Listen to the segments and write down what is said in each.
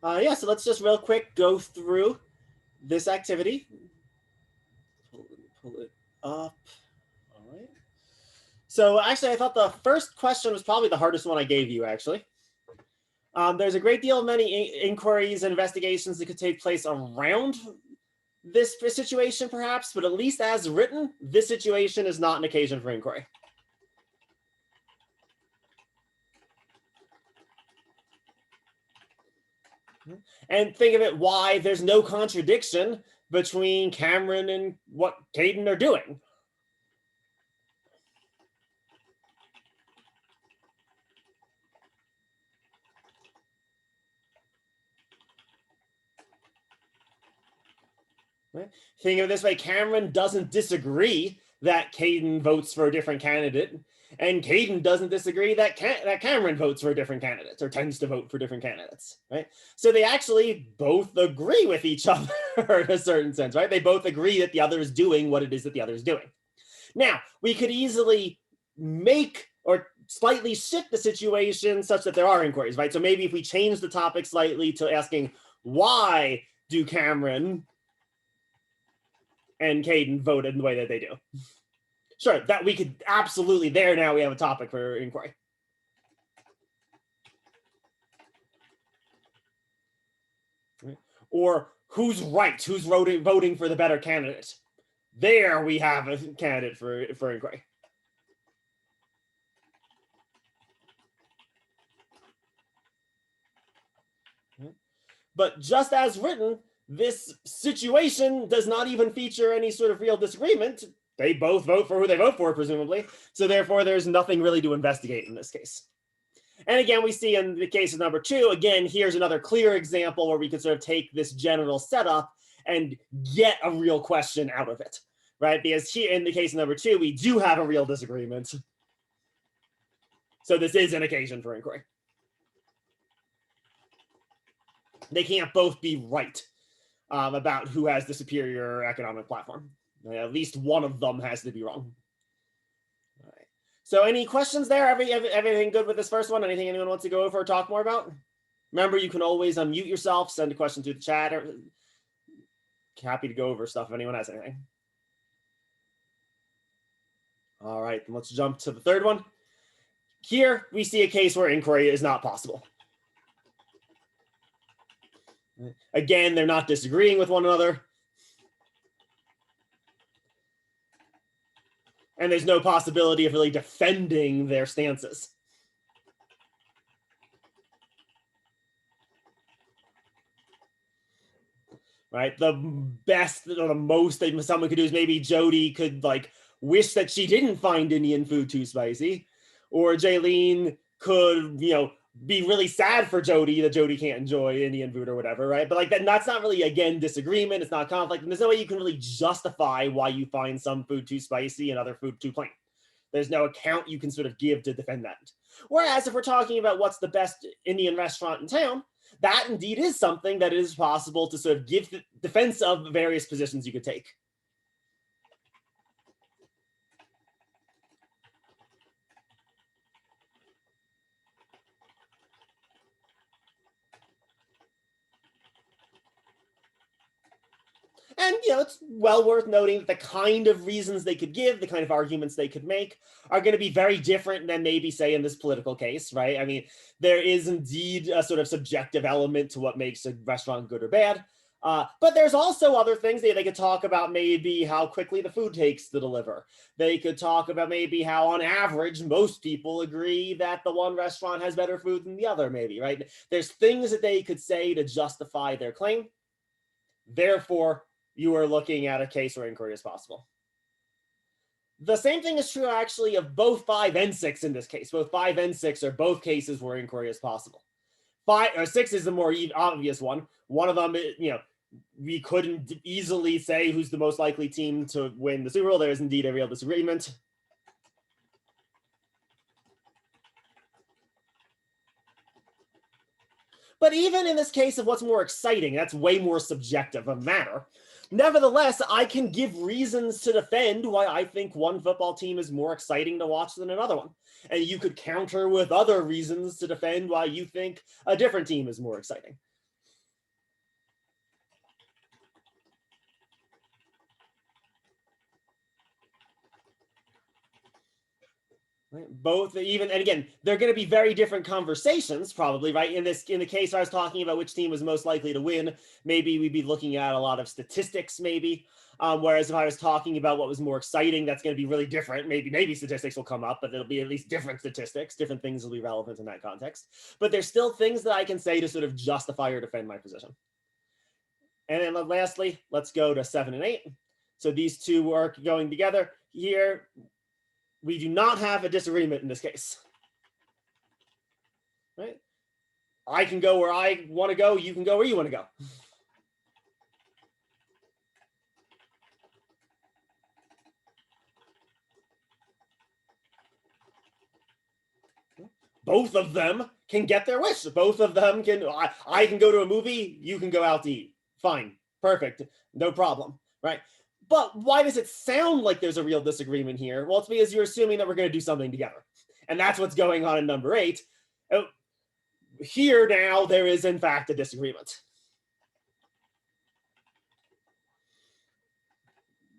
Yeah, so let's just real quick go through this activity. Pull it up. All right. So actually, I thought the first question was probably the hardest one I gave you, actually. There's a great deal of many inquiries and investigations that could take place around this situation, perhaps, but at least as written, this situation is not an occasion for inquiry. And think of it, why there's no contradiction between Cameron and what Caden are doing. Right? Think of it this way, Cameron doesn't disagree that Caden votes for a different candidate, and Caden doesn't disagree that Cameron votes for a different candidate or tends to vote for different candidates, right? So they actually both agree with each other in a certain sense, right? They both agree that the other is doing what it is that the other is doing. Now, we could easily make or slightly shift the situation such that there are inquiries, right? So maybe if we change the topic slightly to asking, why do Cameron and Caden vote in the way that they do? Sure, that we could absolutely, there now we have a topic for inquiry. Or who's right? Who's voting for the better candidate? There we have a candidate for inquiry. But just as written, this situation does not even feature any sort of real disagreement. They both vote for who they vote for, presumably. So therefore, there's nothing really to investigate in this case. And again, we see in the case of number 2, again, here's another clear example where we could sort of take this general setup and get a real question out of it, right? Because here in the case of number 2, we do have a real disagreement. So this is an occasion for inquiry. They can't both be right about who has the superior economic platform. At least one of them has to be wrong. All right. So any questions there? Everything good with this first one? Anything anyone wants to go over or talk more about? Remember, you can always unmute yourself, send a question through the chat. Or happy to go over stuff if anyone has anything. All right, let's jump to the third one. Here, we see a case where inquiry is not possible. Again, they're not disagreeing with one another. And there's no possibility of really defending their stances. Right? The best or the most that someone could do is maybe Jody could like wish that she didn't find Indian food too spicy, or Jaylene could, be really sad for Jody that Jody can't enjoy Indian food or whatever, right? But like that's not really, again, disagreement. It's not conflict. And there's no way you can really justify why you find some food too spicy and other food too plain. There's no account you can sort of give to defend that. Whereas if we're talking about what's the best Indian restaurant in town, that indeed is something that is possible to sort of give the defense of various positions you could take. And, it's well worth noting that the kind of reasons they could give, the kind of arguments they could make, are going to be very different than maybe, say, in this political case, right? I mean, there is indeed a sort of subjective element to what makes a restaurant good or bad. But there's also other things they could talk about, maybe how quickly the food takes to deliver. They could talk about maybe how, on average, most people agree that the one restaurant has better food than the other, maybe, right? There's things that they could say to justify their claim. Therefore, you are looking at a case where inquiry is possible. The same thing is true, actually, of both 5 and 6 in this case. Both 5 and 6 are both cases where inquiry is possible. 6 is the more obvious one. One of them, we couldn't easily say who's the most likely team to win the Super Bowl. There is indeed a real disagreement. But even in this case of what's more exciting, that's way more subjective a matter. Nevertheless, I can give reasons to defend why I think one football team is more exciting to watch than another one. And you could counter with other reasons to defend why you think a different team is more exciting. Right? Both even, and again, they're going to be very different conversations, probably, right? In the case I was talking about which team was most likely to win, maybe we'd be looking at a lot of statistics, maybe. Whereas if I was talking about what was more exciting, that's going to be really different. Maybe statistics will come up, but it'll be at least different statistics. Different things will be relevant in that context. But there's still things that I can say to sort of justify or defend my position. And then lastly, let's go to 7 and 8. So these two are going together. Here, we do not have a disagreement in this case. Right? I can go where I want to go. You can go where you want to go. Both of them can get their wish. Both of them can, I can go to a movie, you can go out to eat. Fine, perfect, no problem, right? But why does it sound like there's a real disagreement here? Well, it's because you're assuming that we're going to do something together. And that's what's going on in number 8. Here now, there is in fact a disagreement.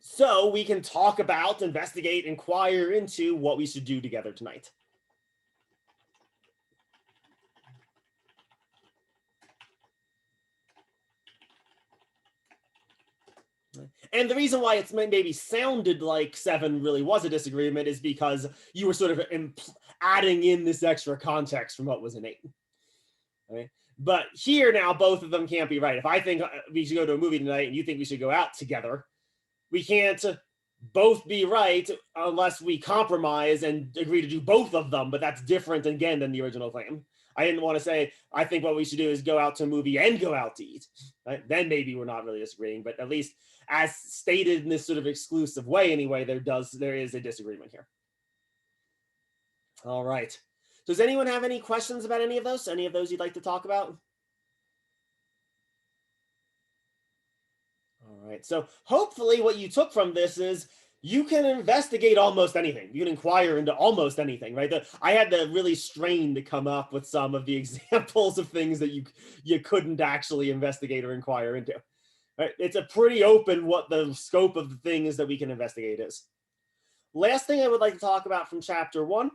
So we can talk about, investigate, inquire into what we should do together tonight. And the reason why it's maybe sounded like 7 really was a disagreement is because you were sort of adding in this extra context from what was in 8. Okay? But here now, both of them can't be right. If I think we should go to a movie tonight and you think we should go out together, we can't both be right unless we compromise and agree to do both of them. But that's different again than the original claim. I didn't want to say, I think what we should do is go out to a movie and go out to eat. Right? Then maybe we're not really disagreeing, but at least as stated in this sort of exclusive way anyway, there is a disagreement here. All right. Does anyone have any questions about any of those? Any of those you'd like to talk about? All right. So hopefully what you took from this is you can investigate almost anything. You can inquire into almost anything, right? I had to really strain to come up with some of the examples of things that you couldn't actually investigate or inquire into. Right? It's a pretty open what the scope of the things that we can investigate is. Last thing I would like to talk about from chapter 1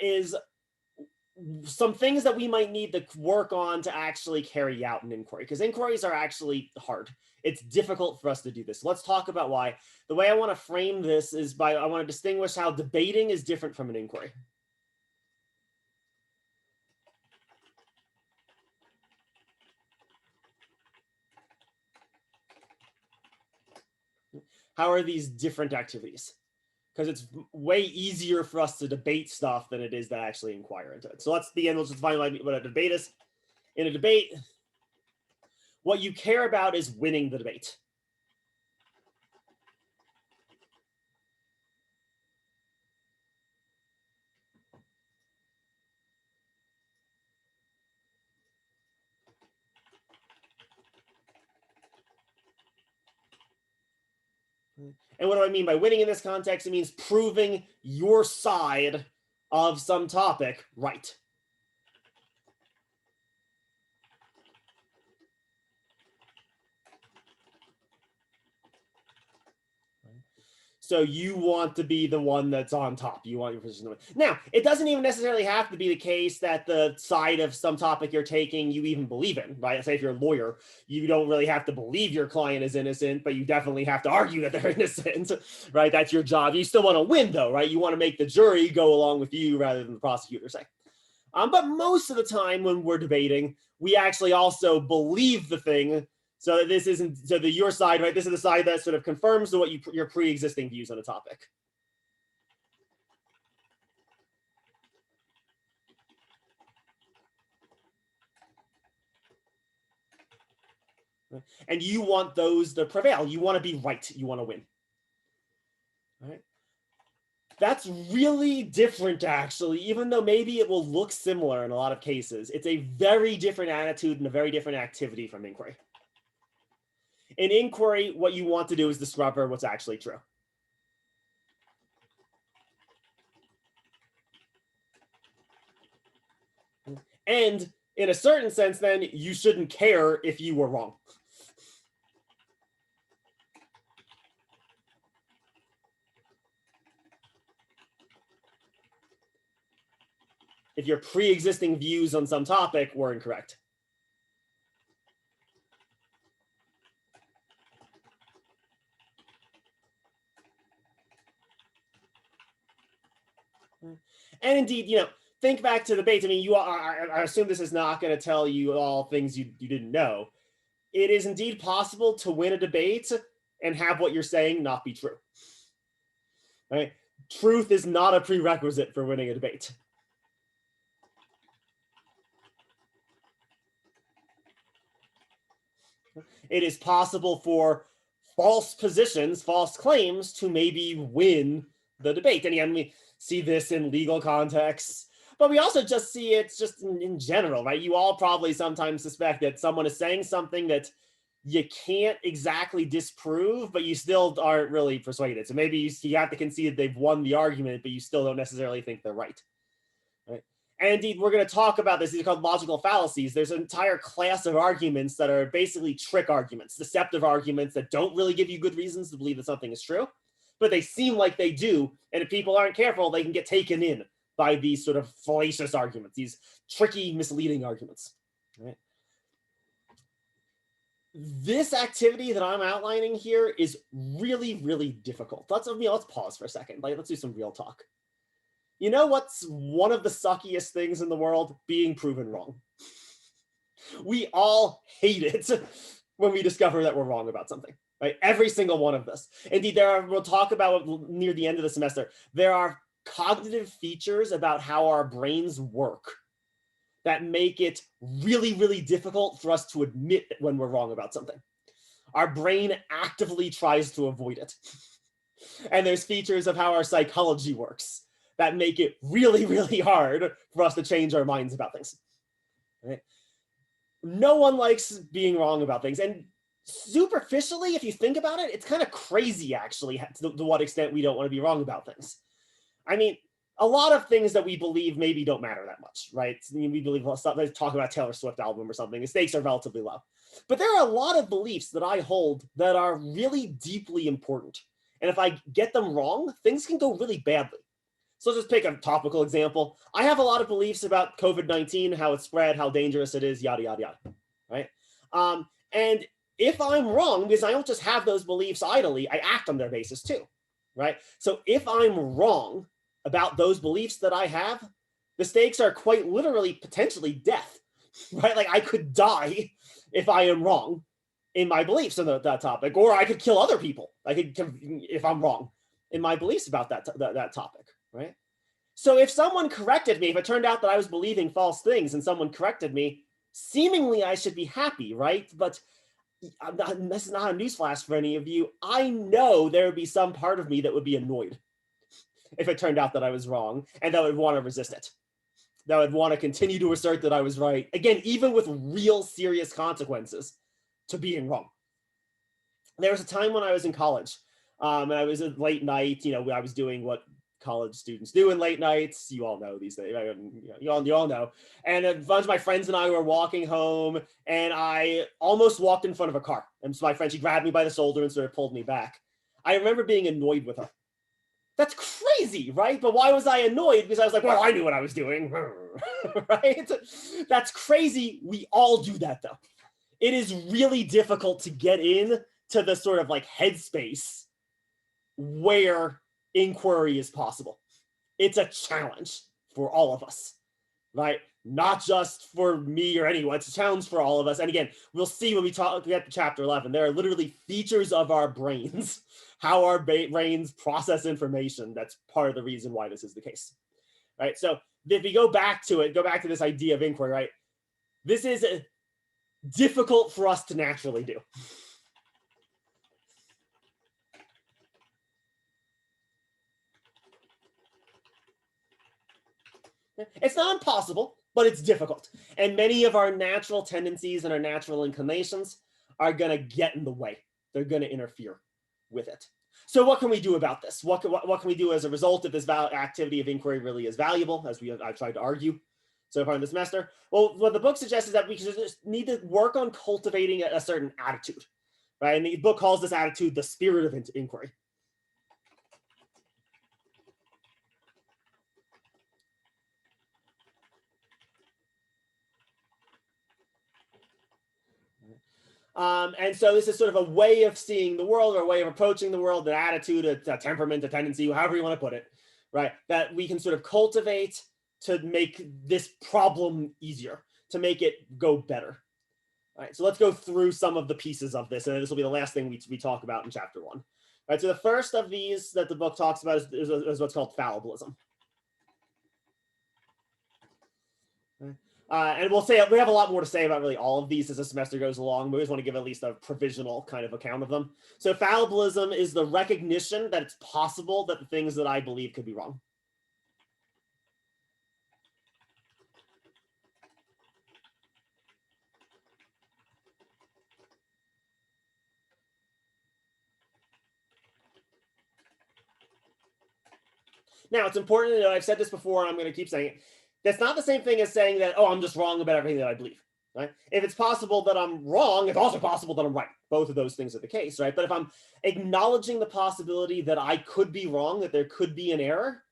is some things that we might need to work on to actually carry out an inquiry, because inquiries are actually hard. It's difficult for us to do this. Let's talk about why. The way I want to frame this is I want to distinguish how debating is different from an inquiry. How are these different activities? Because it's way easier for us to debate stuff than it is to actually inquire into it. So let's begin. Let's just find what a debate is. In a debate, what you care about is winning the debate. And what do I mean by winning in this context? It means proving your side of some topic right. So you want to be the one that's on top. You want your position to win. Now, it doesn't even necessarily have to be the case that the side of some topic you're taking you even believe in, right? Say if you're a lawyer, you don't really have to believe your client is innocent, but you definitely have to argue that they're innocent, right? That's your job. You still want to win, though, right? You want to make the jury go along with you rather than the prosecutor say. But most of the time when we're debating, we actually also believe the thing. So this isn't your side, right? This is the side that sort of confirms what your pre-existing views on a topic. And you want those to prevail. You want to be right. You want to win. All right. That's really different, actually, even though maybe it will look similar in a lot of cases. It's a very different attitude and a very different activity from inquiry. In inquiry, what you want to do is discover what's actually true. And in a certain sense, then, you shouldn't care if you were wrong. if your pre-existing views on some topic were incorrect. And indeed, think back to debates. I mean, I assume this is not going to tell you all things you didn't know. It is indeed possible to win a debate and have what you're saying not be true. Right? Truth is not a prerequisite for winning a debate. It is possible for false positions, false claims to maybe win the debate. And again, we see this in legal contexts, but we also just see it just in general, right? You all probably sometimes suspect that someone is saying something that you can't exactly disprove, but you still aren't really persuaded. So maybe you have to concede they've won the argument, but you still don't necessarily think they're right. Right? And indeed, we're going to talk about this. These are called logical fallacies. There's an entire class of arguments that are basically trick arguments, deceptive arguments that don't really give you good reasons to believe that something is true, but they seem like they do. And if people aren't careful, they can get taken in by these sort of fallacious arguments, these tricky, misleading arguments. Right? This activity that I'm outlining here is really, really difficult. Let's pause for a second. Let's do some real talk. You know what's one of the suckiest things in the world? Being proven wrong. We all hate it when we discover that we're wrong about something, right? Every single one of us. Indeed, we'll talk about near the end of the semester, there are cognitive features about how our brains work that make it really, really difficult for us to admit when we're wrong about something. Our brain actively tries to avoid it. And there's features of how our psychology works that make it really, really hard for us to change our minds about things. Right? No one likes being wrong about things. And superficially, if you think about it, it's kind of crazy, actually, to what extent we don't want to be wrong about things. I mean, a lot of things that we believe maybe don't matter that much, right? I mean, we believe stuff, let's talk about Taylor Swift album or something, the stakes are relatively low. But there are a lot of beliefs that I hold that are really deeply important. And if I get them wrong, things can go really badly. So let's just pick a topical example. I have a lot of beliefs about COVID-19, how it's spread, how dangerous it is, yada, yada, yada, right? And if I'm wrong, because I don't just have those beliefs idly, I act on their basis too, right? So if I'm wrong about those beliefs that I have, the stakes are quite literally potentially death, right? Like I could die if I am wrong in my beliefs on that topic, or I could kill other people. If I'm wrong in my beliefs about that topic, right? So if someone corrected me, if it turned out that I was believing false things and someone corrected me, seemingly I should be happy, right? But this is not a newsflash for any of you. I know there would be some part of me that would be annoyed if it turned out that I was wrong, and that would want to resist it. That would want to continue to assert that I was right. Again, even with real serious consequences to being wrong. There was a time when I was in college, and I was at late night, I was doing what college students do in late nights. You all know these things. You all know. And a bunch of my friends and I were walking home, and I almost walked in front of a car. And so my friend, she grabbed me by the shoulder and sort of pulled me back. I remember being annoyed with her. That's crazy, right? But why was I annoyed? Because I was like, well, I knew what I was doing, right? That's crazy. We all do that, though. It is really difficult to get in to the sort of like headspace where inquiry is possible. It's a challenge for all of us, right? Not just for me or anyone. It's a challenge for all of us. And again, we'll see when we get to chapter 11. There are literally features of our brains, how our brains process information. That's part of the reason why this is the case, right? So if we go back to this idea of inquiry, right? This is difficult for us to naturally do. It's not impossible, but it's difficult. And many of our natural tendencies and our natural inclinations are going to get in the way. They're going to interfere with it. So what can we do about this? What can we do as a result if this activity of inquiry really is valuable, as I've tried to argue so far in the semester? Well, what the book suggests is that we just need to work on cultivating a certain attitude, right? And the book calls this attitude the spirit of inquiry. And so this is sort of a way of seeing the world, or a way of approaching the world, an attitude, a temperament, a tendency, however you want to put it, right? That we can sort of cultivate to make this problem easier, to make it go better. All right, so let's go through some of the pieces of this, and this will be the last thing we talk about in chapter 1. All right, so the first of these that the book talks about is what's called fallibilism. And we'll say we have a lot more to say about really all of these as the semester goes along. We just want to give at least a provisional kind of account of them. So fallibilism is the recognition that it's possible that the things that I believe could be wrong. Now, it's important to know, I've said this before, and I'm going to keep saying it. That's not the same thing as saying that, oh, I'm just wrong about everything that I believe. Right? If it's possible that I'm wrong, it's also possible that I'm right. Both of those things are the case, right? But if I'm acknowledging the possibility that I could be wrong, that there could be an error,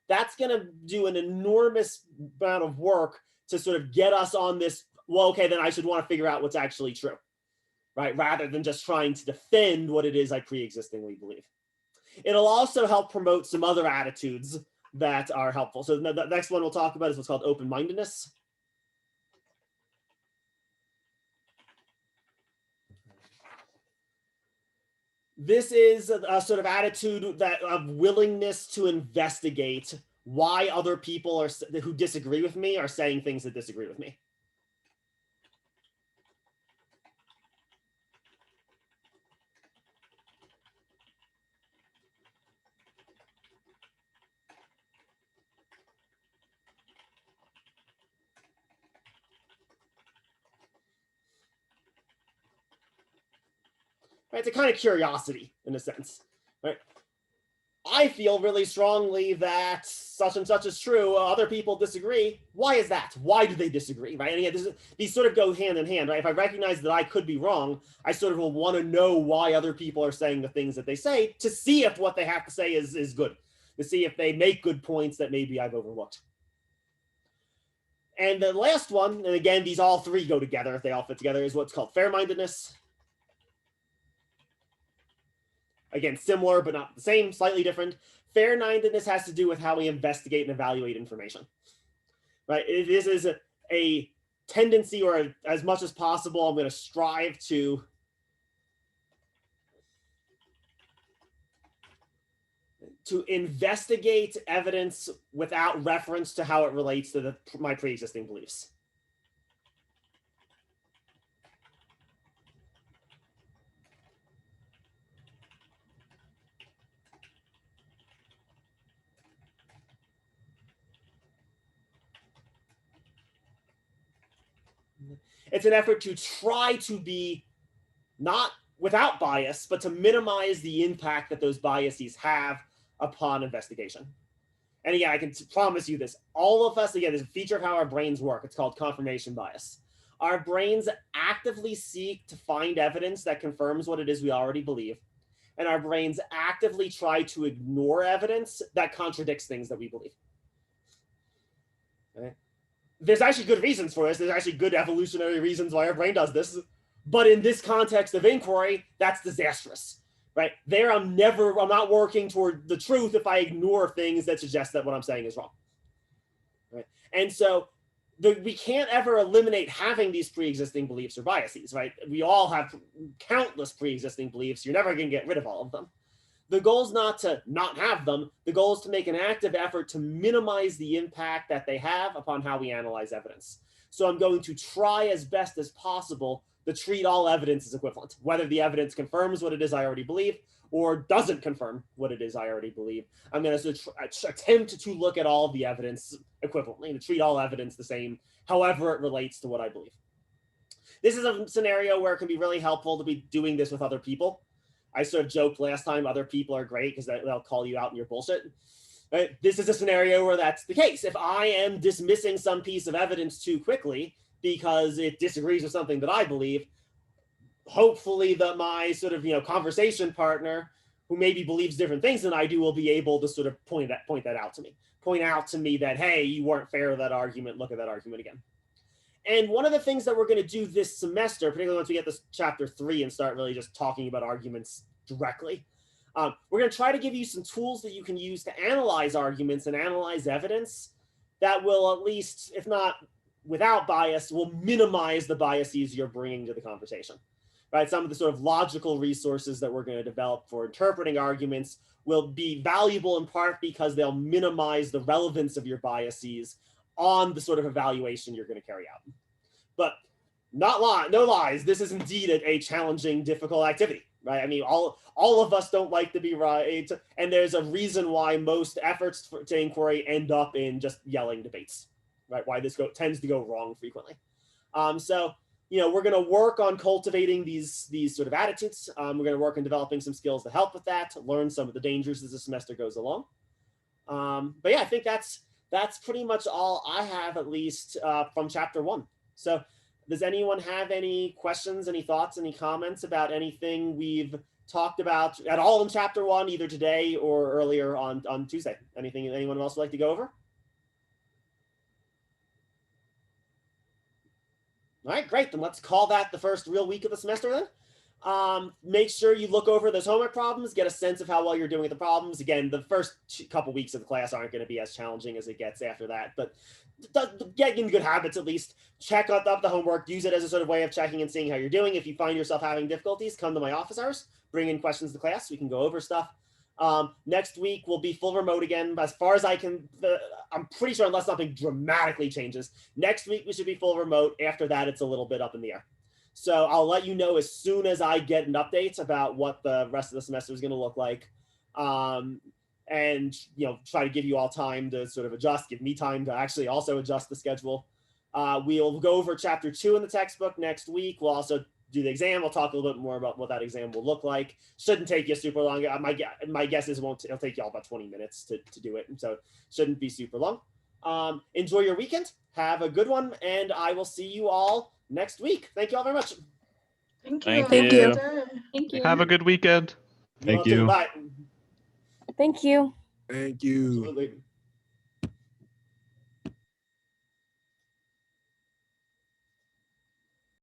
that's going to do an enormous amount of work to sort of get us on this, well, okay, then I should want to figure out what's actually true, right? Rather than just trying to defend what it is I pre-existingly believe. It'll also help promote some other attitudes that are helpful. So the next one we'll talk about is what's called open-mindedness. This is a sort of attitude that of willingness to investigate why other people are who disagree with me are saying things that disagree with me. Right? It's a kind of curiosity in a sense, right? I feel really strongly that such and such is true. Other people disagree. Why is that? Why do they disagree? Right? And again, these sort of go hand in hand, right? If I recognize that I could be wrong, I sort of will want to know why other people are saying the things that they say, to see if what they have to say is good, to see if they make good points that maybe I've overlooked. And the last one, and again, these all three go together if they all fit together, is what's called fair-mindedness. Again, similar, but not the same, slightly different. Fair-mindedness has to do with how we investigate and evaluate information, right? This is a tendency, or as much as possible, I'm going to strive to investigate evidence without reference to how it relates to my pre-existing beliefs. It's an effort to try to be not without bias, but to minimize the impact that those biases have upon investigation. And again, I can promise you this. All of us, again, there's a feature of how our brains work. It's called confirmation bias. Our brains actively seek to find evidence that confirms what it is we already believe. And our brains actively try to ignore evidence that contradicts things that we believe. Okay? There's actually good reasons for this. There's actually good evolutionary reasons why our brain does this. But in this context of inquiry, that's disastrous, right? There, I'm not working toward the truth if I ignore things that suggest that what I'm saying is wrong, right? And so we can't ever eliminate having these pre-existing beliefs or biases, right? We all have countless pre-existing beliefs. You're never going to get rid of all of them. The goal is not to not have them. The goal is to make an active effort to minimize the impact that they have upon how we analyze evidence. So I'm going to try as best as possible to treat all evidence as equivalent, whether the evidence confirms what it is I already believe or doesn't confirm what it is I already believe. I'm going to attempt to look at all of the evidence equivalently, to treat all evidence the same, however it relates to what I believe. This is a scenario where it can be really helpful to be doing this with other people. I sort of joked last time, other people are great because they'll call you out in your bullshit. Right? This is a scenario where that's the case. If I am dismissing some piece of evidence too quickly because it disagrees with something that I believe, hopefully that my sort of conversation partner, who maybe believes different things than I do, will be able to sort of point that out to me. Point out to me that, hey, you weren't fair to that argument. Look at that argument again. And one of the things that we're going to do this semester, particularly once we get this chapter 3 and start really just talking about arguments directly, we're going to try to give you some tools that you can use to analyze arguments and analyze evidence that will, at least, if not without bias, will minimize the biases you're bringing to the conversation. Right? Some of the sort of logical resources that we're going to develop for interpreting arguments will be valuable in part because they'll minimize the relevance of your biases on the sort of evaluation you're going to carry out. But no lies, this is indeed a challenging, difficult activity, right? I mean, all of us don't like to be right, and there's a reason why most efforts to inquiry end up in just yelling debates, right? Why this tends to go wrong frequently. So, you know, we're going to work on cultivating these sort of attitudes. We're going to work on developing some skills to help with that, learn some of the dangers as the semester goes along. But yeah, I think that's pretty much all I have, at least from chapter 1. So does anyone have any questions, any thoughts, any comments about anything we've talked about at all in chapter 1, either today or earlier on Tuesday? Anything anyone else would like to go over? All right, great. Then let's call that the first real week of the semester then. Make sure you look over those homework problems, get a sense of how well you're doing with the problems. Again, the first couple weeks of the class aren't going to be as challenging as it gets after that, but get in good habits at least. Check up the homework, use it as a sort of way of checking and seeing how you're doing. If you find yourself having difficulties, come to my office hours, bring in questions to class, we can go over stuff. Next week will be full remote again. As far as I can, I'm pretty sure unless something dramatically changes, next week we should be full remote. After that, it's a little bit up in the air. So I'll let you know as soon as I get an update about what the rest of the semester is going to look like. And, you know, try to give you all time to sort of adjust, give me time to actually also adjust the schedule. We'll go over chapter 2 in the textbook next week. We'll also do the exam. We'll talk a little bit more about what that exam will look like. Shouldn't take you super long. My guess is it'll take you all about 20 minutes to do it. And so shouldn't be super long. Enjoy your weekend. Have a good one. And I will see you all next week. Thank you all very much. Thank you. Thank you. Thank you. Have a good weekend. Thank you. Bye. Thank you. Thank you. Absolutely.